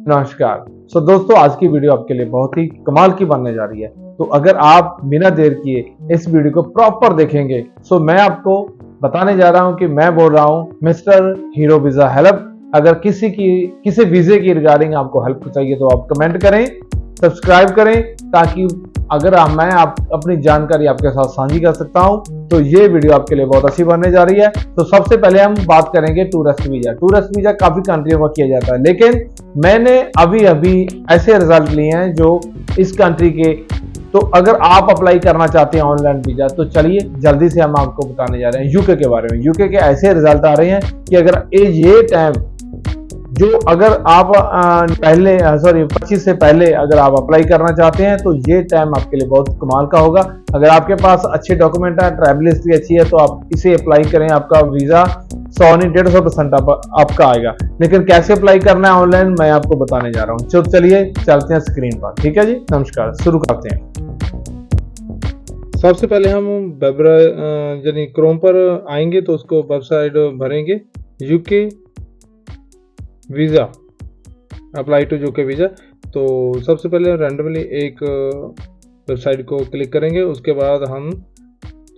नमस्कार। दोस्तों, आज की वीडियो आपके लिए बहुत ही कमाल की बनने जा रही है। तो अगर आप बिना देर किए इस वीडियो को प्रॉपर देखेंगे, मैं आपको बताने जा रहा हूं कि मैं बोल रहा हूं मिस्टर हीरो वीजा हेल्प। अगर किसी वीजे की रिगार्डिंग आपको हेल्प चाहिए तो आप कमेंट करें, सब्सक्राइब करें, ताकि अगर मैं अपनी जानकारी आपके साथ साझी कर सकता हूं तो ये वीडियो आपके लिए बहुत अच्छी बनने जा रही है। तो सबसे पहले हम बात करेंगे टूरिस्ट वीजा। टूरिस्ट वीजा काफी कंट्रियों में किया जाता है, लेकिन मैंने अभी अभी ऐसे रिजल्ट लिए हैं जो इस कंट्री के। तो अगर आप अप्लाई करना चाहते हैं ऑनलाइन वीजा, तो चलिए जल्दी से हम आपको बताने जा रहे हैं यूके के बारे में। यूके के ऐसे रिजल्ट आ रहे हैं कि अगर ये टाइम जो अगर आप पहले 25 से पहले अगर आप अप्लाई करना चाहते हैं तो ये टाइम आपके लिए बहुत कमाल का होगा। अगर आपके पास अच्छे डॉक्यूमेंट है, ट्रैवल हिस्ट्री अच्छी है, तो आप इसे अप्लाई करें। आपका वीजा 100 नहीं 150% आपका आएगा। लेकिन कैसे अप्लाई करना है ऑनलाइन, मैं आपको बताने जा रहा हूँ। तो चलिए चलते हैं स्क्रीन पर। ठीक है जी, नमस्कार, शुरू करते हैं। सबसे पहले हम यानी क्रोम पर आएंगे तो उसको वेबसाइट भरेंगे, UK visa, apply to UK visa. तो सबसे पहले रैंडमली एक वेबसाइट को क्लिक करेंगे। उसके बाद हम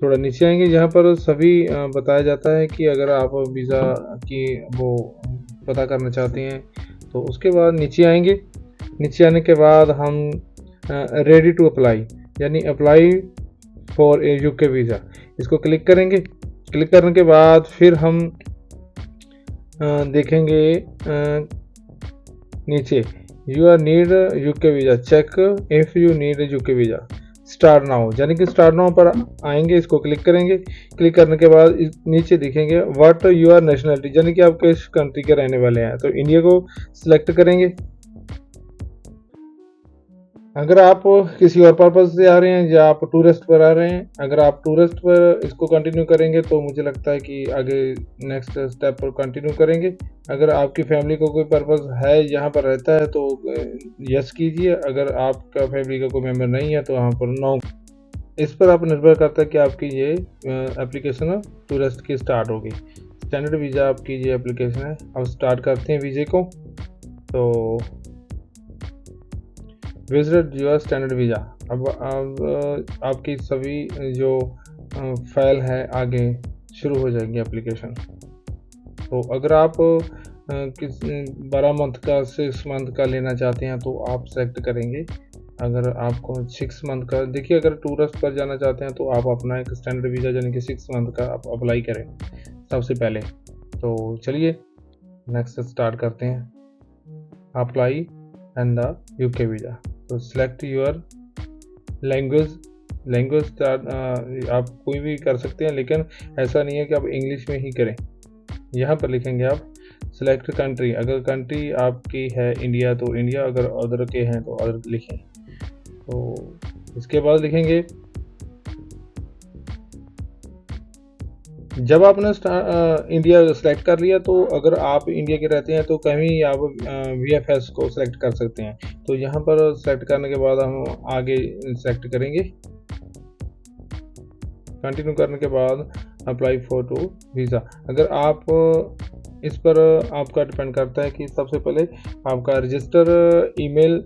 थोड़ा नीचे आएंगे, जहाँ पर सभी बताया जाता है कि अगर आप वीज़ा की वो पता करना चाहते हैं तो उसके बाद नीचे आएंगे। नीचे आने के बाद हम रेडी टू अप्लाई यानी apply for a UK visa, इसको क्लिक करेंगे। क्लिक करने के बाद फिर हम देखेंगे नीचे you are need UK visa, check if you need UK visa, start now, यानी कि स्टार्ट नाउ पर आएंगे। इसको क्लिक करेंगे। क्लिक करने के बाद नीचे दिखेंगे व्हाट यू आर नेशनलिटी, यानी कि आप किस कंट्री के रहने वाले हैं। तो इंडिया को सिलेक्ट करेंगे। अगर आप किसी और पर्पज़ से आ रहे हैं या आप टूरिस्ट पर आ रहे हैं, अगर आप टूरिस्ट पर इसको कंटिन्यू करेंगे तो मुझे लगता है कि आगे नेक्स्ट स्टेप पर कंटिन्यू करेंगे। अगर आपकी फैमिली को कोई पर्पज़ है यहाँ पर रहता है तो यस कीजिए। अगर आपका फैमिली का कोई मेम्बर नहीं है तो यहाँ पर नो। इस पर आप निर्भर करता है कि आपकी ये एप्लीकेशन टूरिस्ट की स्टार्ट होगी। स्टैंडर्ड वीज़ा आपकी ये एप्लीकेशन है। अब स्टार्ट करते हैं वीज़े को। तो विजिट योर स्टैंडर्ड वीज़ा। अब आपकी सभी जो फाइल है आगे शुरू हो जाएगी एप्लीकेशन। तो अगर आप किस 12 मंथ का 6 मंथ का लेना चाहते हैं तो आप सेलेक्ट करेंगे। अगर आपको 6 मंथ का, देखिए अगर टूरिस्ट पर जाना चाहते हैं तो आप अपना एक स्टैंडर्ड वीज़ा यानी कि 6 मंथ का आप अप्लाई करें सबसे पहले। तो चलिए नेक्स्ट स्टार्ट करते हैं apply and the UK visa. तो सिलेक्ट योर लैंग्वेज आप कोई भी कर सकते हैं, लेकिन ऐसा नहीं है कि आप इंग्लिश में ही करें। यहाँ पर लिखेंगे आप सिलेक्ट कंट्री। अगर कंट्री आपकी है इंडिया तो इंडिया, अगर अदर के हैं तो अदर लिखें। तो इसके बाद लिखेंगे, जब आपने इंडिया सेलेक्ट कर लिया तो अगर आप इंडिया के रहते हैं तो कहीं आप VFS को सिलेक्ट कर सकते हैं। तो यहाँ पर सेलेक्ट करने के बाद हम आगे सेलेक्ट करेंगे। कंटिन्यू करने के बाद अप्लाई फॉर टू वीज़ा। अगर आप इस पर आपका डिपेंड करता है कि सबसे पहले आपका रजिस्टर ईमेल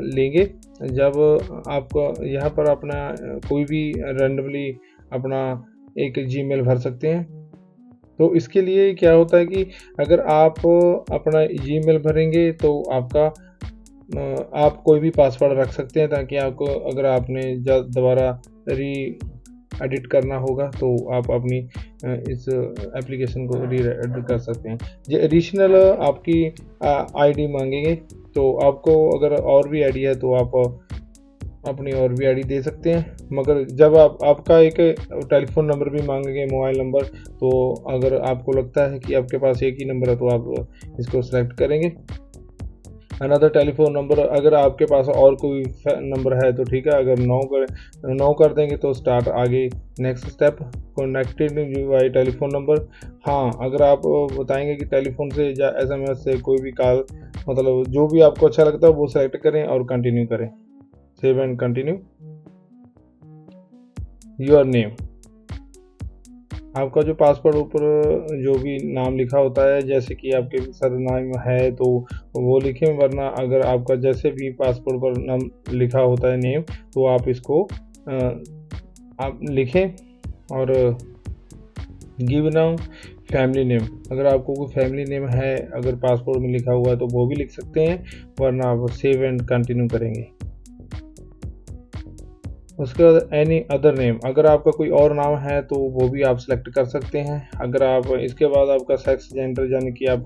लेंगे। जब आपको यहाँ पर अपना कोई भी रैंडमली अपना एक जीमेल भर सकते हैं। तो इसके लिए क्या होता है कि अगर आप अपना जीमेल भरेंगे तो आपका आप कोई भी पासवर्ड रख सकते हैं, ताकि आपको अगर आपने दोबारा एडिट करना होगा तो आप अपनी इस एप्लीकेशन को एडिट कर सकते हैं। ये एडिशनल आपकी आईडी मांगेंगे, तो आपको अगर और भी आईडी है तो आप अपनी और भी आईडी दे सकते हैं। मगर जब आपका एक टेलीफोन नंबर भी मांगेंगे, मोबाइल नंबर, तो अगर आपको लगता है कि आपके पास एक ही नंबर है तो आप इसको सेलेक्ट करेंगे। अनदर टेलीफोन नंबर, अगर आपके पास और कोई नंबर है तो ठीक है। अगर नो कर देंगे तो स्टार्ट आगे next step connected by telephone number. हाँ, अगर आप बताएंगे कि टेलीफोन से या SMS से कोई भी कॉल, मतलब जो भी आपको अच्छा लगता है वो सेलेक्ट करें और कंटिन्यू करें। Save and continue. Your name, आपका जो पासपोर्ट ऊपर जो भी नाम लिखा होता है, जैसे कि आपके सरनाम है तो वो लिखें, वरना अगर आपका जैसे भी पासपोर्ट पर नाम लिखा होता है नेम, तो आप इसको आप लिखें। और गिव नाउ फैमिली नेम, अगर आपको कोई फैमिली नेम है अगर पासपोर्ट में लिखा हुआ है तो वो भी लिख सकते हैं, वरना आप सेव एंड कंटिन्यू करेंगे। उसके बाद एनी अदर नेम, अगर आपका कोई और नाम है तो वो भी आप सेलेक्ट कर सकते हैं। अगर आप इसके बाद आपका सेक्स जेंडर, यानी कि आप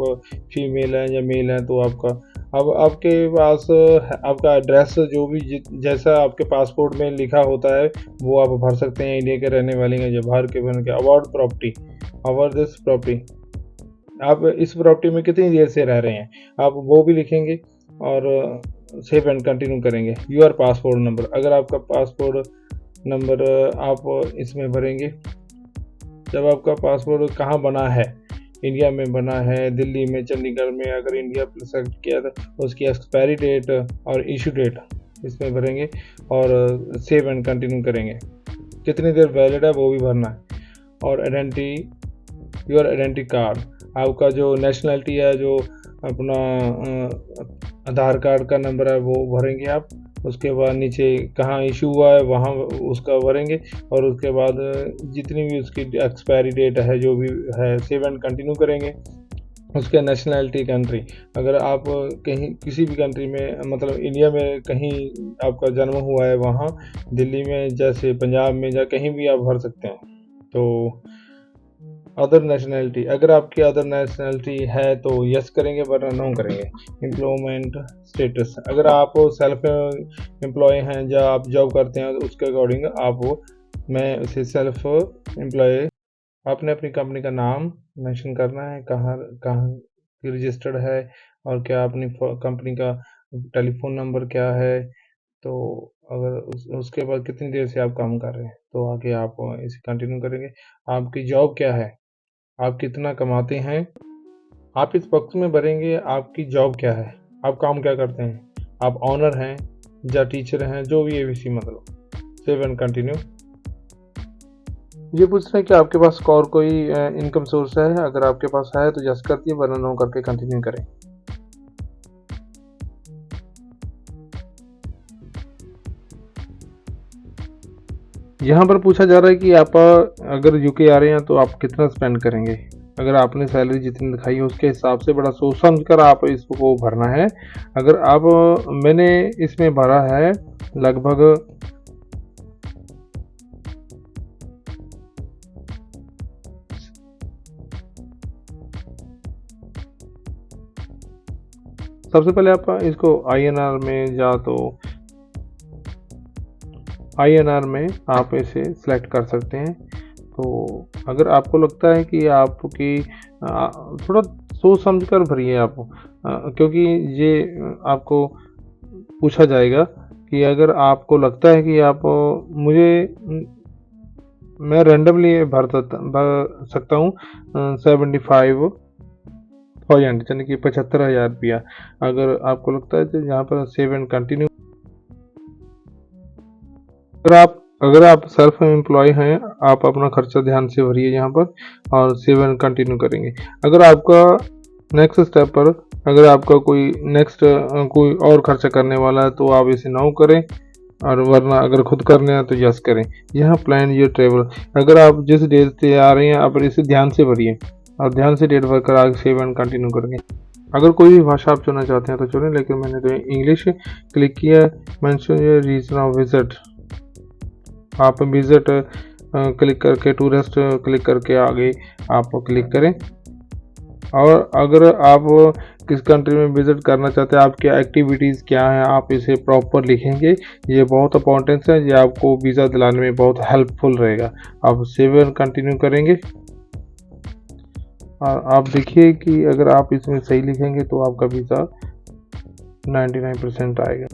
फीमेल हैं या मेल हैं, तो आपका अब आपके पास आपका एड्रेस जो भी जैसा आपके पासपोर्ट में लिखा होता है वो आप भर सकते हैं। इंडिया के रहने वाले हैं, जो बाहर के बन के about property, about this property, आप इस प्रॉपर्टी में कितनी देर से रह रहे हैं आप वो भी लिखेंगे और सेव एंड कंटिन्यू करेंगे। योर पासपोर्ट नंबर, अगर आपका पासपोर्ट नंबर आप इसमें भरेंगे, जब आपका पासपोर्ट कहाँ बना है, इंडिया में बना है, दिल्ली में, चंडीगढ़ में, अगर इंडिया सेलेक्ट किया था उसकी एक्सपायरी डेट और इशू डेट इसमें भरेंगे और सेव एंड कंटिन्यू करेंगे। कितनी देर वैलिड है वो भी भरना है। और आइडेंटिटी, योर आइडेंटिटी कार्ड, आपका जो नेशनलिटी है, जो अपना आधार कार्ड का नंबर है वो भरेंगे आप। उसके बाद नीचे कहाँ इशू हुआ है वहाँ उसका भरेंगे और उसके बाद जितनी भी उसकी एक्सपायरी डेट है जो भी है सेव एंड कंटिन्यू करेंगे। उसके नेशनलिटी कंट्री, अगर आप कहीं किसी भी कंट्री में, मतलब इंडिया में कहीं आपका जन्म हुआ है, वहाँ दिल्ली में जैसे पंजाब में या कहीं भी आप भर सकते हैं। तो अदर नेशनलिटी, अगर आपकी अदर नेशनलिटी है तो यस करेंगे, वरना नो करेंगे। एम्प्लॉयमेंट स्टेटस, अगर आप सेल्फ एम्प्लॉय हैं या आप जॉब करते हैं तो उसके अकॉर्डिंग आप मैं उसे सेल्फ एम्प्लॉय, आपने अपनी कंपनी का नाम मेंशन करना है, कहाँ कहाँ रजिस्टर्ड है और क्या अपनी कंपनी का टेलीफोन नंबर क्या है। तो अगर उसके बाद कितनी देर से आप काम कर रहे हैं, तो आगे आप इसे कंटिन्यू करेंगे। आपकी जॉब क्या है, आप कितना कमाते हैं, आप इस बॉक्स में भरेंगे। आपकी जॉब क्या है, आप काम क्या करते हैं, आप ऑनर हैं या टीचर हैं, जो भी एबीसी, मतलब सेव एंड कंटिन्यू। ये पूछ रहे हैं कि आपके पास और कोई इनकम सोर्स है, अगर आपके पास है तो जस्ट करती है, वरना नो करके कंटिन्यू करें। यहाँ पर पूछा जा रहा है कि आप अगर यूके आ रहे हैं तो आप कितना स्पेंड करेंगे। अगर आपने सैलरी जितनी दिखाई है उसके हिसाब से बड़ा सोच समझ कर आप इसको भरना है। अगर आप मैंने इसमें भरा है लगभग सबसे पहले आप इसको आईएनआर में या तो आईएनआर में आप इसे सिलेक्ट कर सकते हैं। तो अगर आपको लगता है कि आपकी थोड़ा सोच समझ कर भरिए आप, क्योंकि ये आपको पूछा जाएगा कि अगर आपको लगता है कि आप मैं रैंडमली भर सकता हूँ 75,000 यानी कि 75,000 रुपया। अगर आपको लगता है तो यहाँ पर सेव एंड कंटिन्यू। अगर आप सेल्फ एम्प्लॉय हैं, आप अपना खर्चा ध्यान से भरिए यहाँ पर और सेव एंड कंटिन्यू करेंगे। अगर आपका नेक्स्ट स्टेप पर अगर आपका कोई नेक्स्ट कोई और खर्चा करने वाला है तो आप इसे नो करें, और वरना अगर खुद करने हैं तो यस करें। यहाँ प्लान योर ट्रेवल, अगर आप जिस डेट से आ रहे हैं आप इसे ध्यान से भरिए और ध्यान से डेट भर कर आगे सेव एंड कंटिन्यू करेंगे। अगर कोई भी भाषा आप चुनना चाहते हैं तो चुनें, लेकिन मैंने तो इंग्लिश क्लिक किया। Mention your reason of visit, आप विजिट क्लिक करके टूरिस्ट क्लिक करके आगे आप क्लिक करें। और अगर आप किस कंट्री में विजिट करना चाहते हैं, आपकी एक्टिविटीज़ क्या हैं, आप इसे प्रॉपर लिखेंगे। ये बहुत इंपॉर्टेंट है, ये आपको वीज़ा दिलाने में बहुत हेल्पफुल रहेगा। आप सेव एंड कंटिन्यू करेंगे और आप देखिए कि अगर आप इसमें सही लिखेंगे तो आपका वीज़ा 99% आएगा।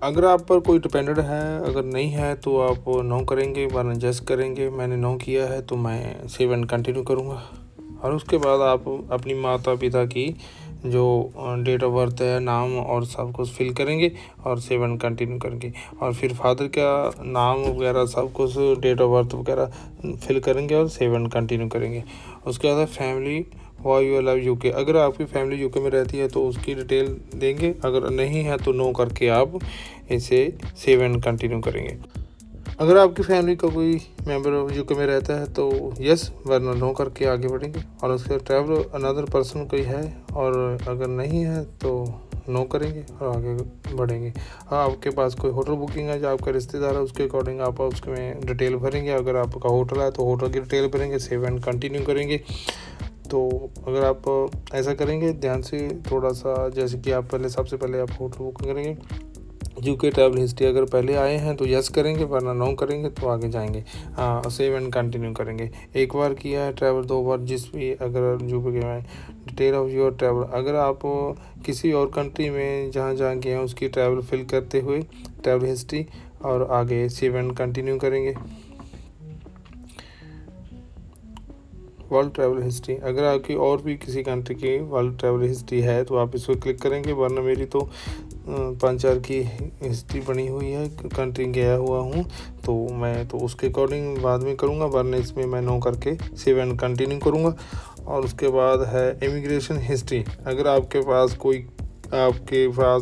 अगर आप पर कोई डिपेंडेंट है, अगर नहीं है तो आप नो करेंगे, वरना जस्ट करेंगे। मैंने नो किया है तो मैं सेव एंड कंटिन्यू करूँगा। और उसके बाद आप अपनी माता पिता की जो डेट ऑफ बर्थ है, नाम और सब कुछ फिल करेंगे और सेव एंड कंटिन्यू करेंगे। और फिर फादर का नाम वगैरह सब कुछ, डेट ऑफ बर्थ वगैरह फिल करेंगे और सेव एंड कंटिन्यू करेंगे। उसके बाद family why you love UK, अगर आपकी फैमिली यूके में रहती है तो उसकी डिटेल देंगे, अगर नहीं है तो नो करके आप इसे सेव एंड कंटिन्यू करेंगे। अगर आपकी फैमिली का कोई मेंबर यूके में रहता है तो यस, वरना नो करके आगे बढ़ेंगे। और उसके ट्रैवल अनदर पर्सन कोई है और अगर नहीं है तो नो करेंगे और आगे बढ़ेंगे। आपके पास कोई होटल बुकिंग है जो आपका रिश्तेदार है, उसके अकॉर्डिंग आप उसमें डिटेल भरेंगे। अगर आपका होटल है तो होटल की डिटेल भरेंगे, सेव एंड कंटिन्यू करेंगे। तो अगर आप ऐसा करेंगे ध्यान से थोड़ा सा, जैसे कि आप सबसे पहले आप होटल बुकिंग करेंगे, यूके ट्रैवल हिस्ट्री अगर पहले आए हैं तो यस करेंगे, वरना नो करेंगे तो आगे जाएंगे। सेव एंड कंटिन्यू करेंगे। एक बार किया है ट्रैवल, 2 बार, जिस भी अगर यूके में डिटेल ऑफ योर ट्रैवल, अगर आप किसी और कंट्री में जहाँ जहाँ गए हैं उसकी ट्रैवल फिल करते हुए ट्रैवल हिस्ट्री और आगे सेव एंड कंटिन्यू करेंगे। वर्ल्ड ट्रैवल हिस्ट्री, अगर आपकी और भी किसी कंट्री की वर्ल्ड ट्रैवल हिस्ट्री है तो आप इसको क्लिक करेंगे, वरना मेरी तो 5-4 की हिस्ट्री बनी हुई है, कंट्री गया हुआ हूँ, तो मैं तो उसके अकॉर्डिंग बाद में करूँगा, वरना इसमें मैं नो करके सेव एंड कंटिन्यू करूँगा। और उसके बाद है इमिग्रेशन हिस्ट्री, अगर आपके पास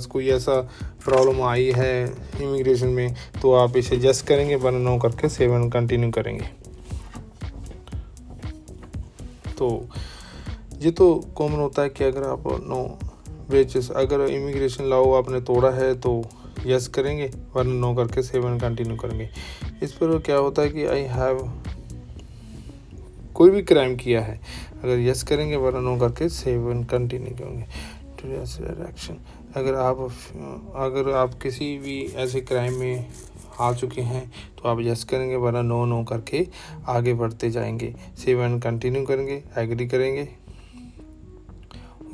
कोई ऐसा प्रॉब्लम आई है इमिग्रेशन में तो आप इसे जस करेंगे, वरना नो करके सेव एंड कंटिन्यू करेंगे। तो ये तो कॉमन होता है कि अगर आप नो वेजेस, अगर इमिग्रेशन लॉ आपने तोड़ा है तो यस करेंगे, वरना नो करके सेव एंड कंटिन्यू करेंगे। इस पर क्या होता है कि आई हैव कोई भी क्राइम किया है, अगर यस करेंगे वरना नो करके सेव एंड कंटिन्यू करेंगे। एक्शन, अगर आप किसी भी ऐसे क्राइम में आ चुके हैं तो आप यस करेंगे, वरना नो करके आगे बढ़ते जाएंगे, सेव एंड कंटिन्यू करेंगे, एग्री करेंगे।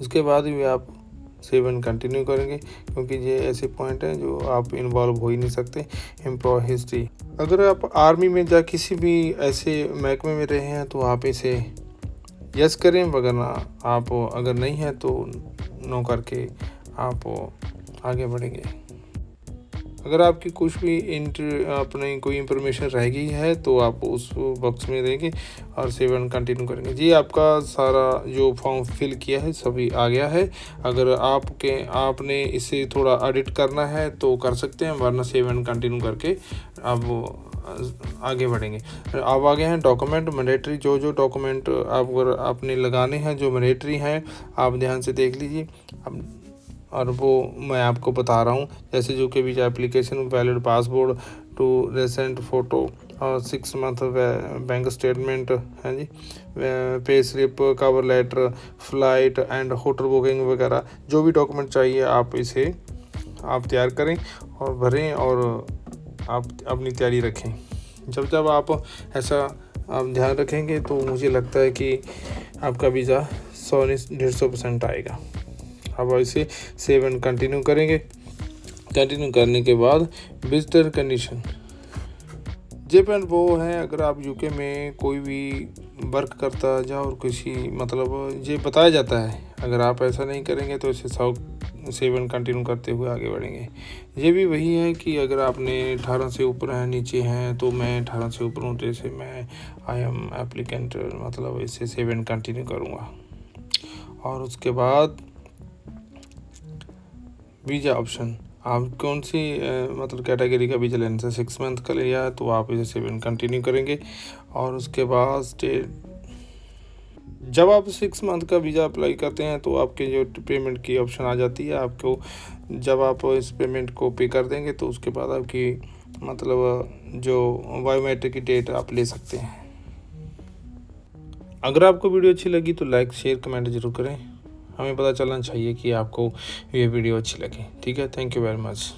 उसके बाद भी आप सेव एंड कंटिन्यू करेंगे, क्योंकि ये ऐसे पॉइंट हैं जो आप इन्वॉल्व हो ही नहीं सकते। एम्प्लॉय हिस्ट्री, अगर आप आर्मी में या किसी भी ऐसे महकमे में रहे हैं तो आप इसे यस करें, वरना आप अगर नहीं है तो नो करके आप आगे बढ़ेंगे। अगर आपकी कुछ भी अपनी कोई इंफॉर्मेशन रह गई है तो आप उस बॉक्स में देंगे और सेव एंड कंटिन्यू करेंगे। जी, आपका सारा जो फॉर्म फिल किया है सभी आ गया है। अगर आपने इसे थोड़ा एडिट करना है तो कर सकते हैं, वरना सेव एंड कंटिन्यू करके आप आगे बढ़ेंगे। अब आगे हैं डॉक्यूमेंट मैंडेटरी, जो डॉक्यूमेंट अगर आपने लगाने हैं जो मैंडेटरी हैं आप ध्यान से देख लीजिए। और वो मैं आपको बता रहा हूँ, जैसे जो कि visa application, valid passport, two recent photo और 6 मंथ बैंक स्टेटमेंट है जी, pay slip, cover letter, flight and hotel booking वगैरह, जो भी डॉक्यूमेंट चाहिए आप इसे तैयार करें और भरें और आप अपनी तैयारी रखें। जब आप ऐसा आप ध्यान रखेंगे तो मुझे लगता है कि आपका वीज़ा 100-150% आएगा। अब इसे सेव एंड कंटिन्यू करेंगे। कंटिन्यू करने के बाद विजिटर कंडीशन, जेपन वो है, अगर आप यूके में कोई भी वर्क करता जा और किसी मतलब ये बताया जाता है, अगर आप ऐसा नहीं करेंगे तो इसे सेव एंड कंटिन्यू करते हुए आगे बढ़ेंगे। ये भी वही है कि अगर आपने 18 से ऊपर है, नीचे हैं, तो मैं 18 से ऊपर हूँ, जैसे मैं आई एम एप्लीकेंट, मतलब इसे सेव एंड कंटिन्यू करूँगा। और उसके बाद वीज़ा ऑप्शन, आप कौन सी मतलब कैटेगरी का वीज़ा लेना है, 6 मंथ का लिया है तो आप इसे सेव एंड कंटिन्यू करेंगे। और उसके बाद स्टेट, जब आप 6 मंथ का वीज़ा अप्लाई करते हैं तो आपके जो पेमेंट की ऑप्शन आ जाती है, आपको जब आप इस पेमेंट को पे कर देंगे तो उसके बाद आपकी मतलब जो बायोमेट्रिक की डेट आप ले सकते हैं। अगर आपको वीडियो अच्छी लगी तो लाइक, शेयर, कमेंट जरूर करें, हमें पता चलना चाहिए कि आपको ये वीडियो अच्छी लगी। ठीक है, थैंक यू वेरी मच।